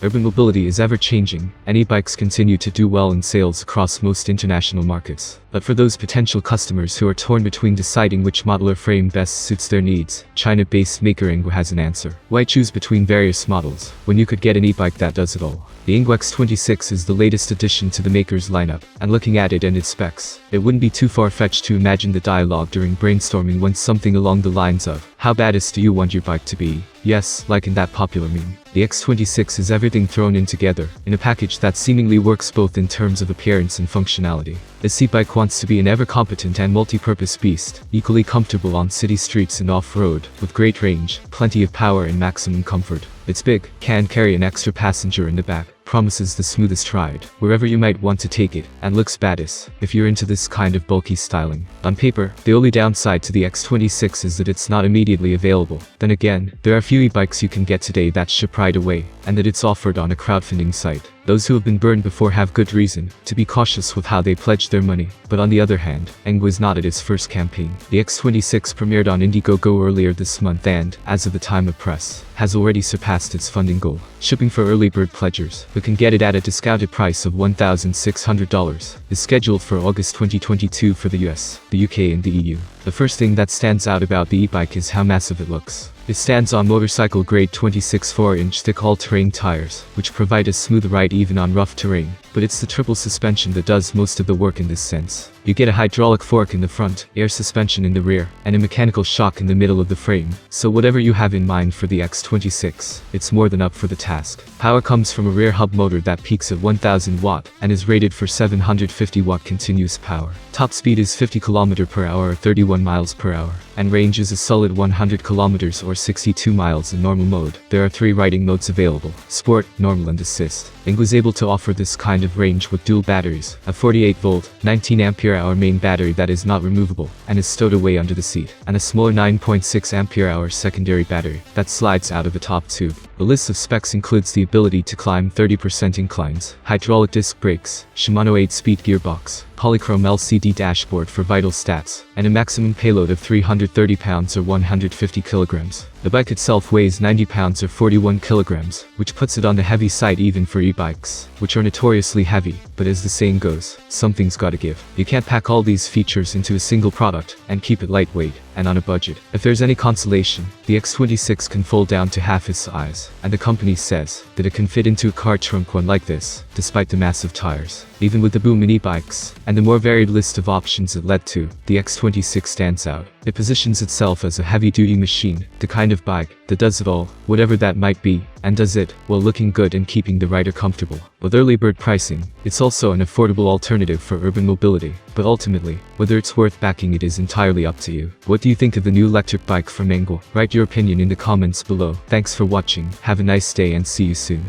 Urban mobility is ever-changing, and e-bikes continue to do well in sales across most international markets. But for those potential customers who are torn between deciding which model or frame best suits their needs, China-based maker ENGWE has an answer. Why choose between various models, when you could get an e-bike that does it all? The ENGWE X26 is the latest addition to the maker's lineup, and looking at it and its specs, it wouldn't be too far-fetched to imagine the dialogue during brainstorming went something along the lines of, "How badass do you want your bike to be?" Yes, like in that popular meme. The X26 is everything thrown in together, in a package that seemingly works both in terms of appearance and functionality. This e-bike wants to be an ever-competent and multi-purpose beast, equally comfortable on city streets and off-road, with great range, plenty of power and maximum comfort. It's big, can carry an extra passenger in the back, promises the smoothest ride, wherever you might want to take it, and looks badass, if you're into this kind of bulky styling. On paper, the only downside to the X26 is that it's not immediately available. Then again, there are few e-bikes you can get today that ship right away, and that it's offered on a crowdfunding site. Those who have been burned before have good reason to be cautious with how they pledge their money. But on the other hand, ENGWE is not at its first campaign. The X26 premiered on Indiegogo earlier this month and, as of the time of press, has already surpassed its funding goal. Shipping for early bird pledgers, who can get it at a discounted price of $1,600, is scheduled for August 2022 for the US, the UK and the EU. The first thing that stands out about the e-bike is how massive it looks. It stands on motorcycle-grade 26 4-inch thick all-terrain tires, which provide a smooth ride even on rough terrain. But it's the triple suspension that does most of the work in this sense. You get a hydraulic fork in the front, air suspension in the rear, and a mechanical shock in the middle of the frame. So whatever you have in mind for the X26, it's more than up for the task. Power comes from a rear hub motor that peaks at 1000 watt and is rated for 750 watt continuous power. Top speed is 50 km per hour or 31 miles per hour, and range is a solid 100 kilometers or 62 miles in normal mode. There are 3 riding modes available: Sport, Normal and Assist. ENGWE is able to offer this kind of range with dual batteries, a 48-volt, 19-ampere-hour main battery that is not removable and is stowed away under the seat, and a smaller 9.6-ampere-hour secondary battery that slides out of the top tube. The list of specs includes the ability to climb 30% inclines, hydraulic disc brakes, Shimano 8-speed gearbox, polychrome LCD dashboard for vital stats, and a maximum payload of 330 pounds or 150 kilograms. The bike itself weighs 90 pounds or 41 kilograms, which puts it on the heavy side even for e-bikes, which are notoriously heavy. But as the saying goes, something's gotta give. You can't pack all these features into a single product and keep it lightweight and on a budget. If there's any consolation, the X26 can fold down to half its size, and the company says that it can fit into a car trunk one like this, despite the massive tires. Even with the boom in e-bikes, and the more varied list of options it led to, the X26 stands out. It positions itself as a heavy-duty machine, the kind of bike that does it all, whatever that might be, and does it while looking good and keeping the rider comfortable. With early bird pricing, it's also an affordable alternative for urban mobility. But ultimately, whether it's worth backing it is entirely up to you. What do you think of the new electric bike from ENGWE? Write your opinion in the comments below. Thanks for watching, have a nice day and see you soon.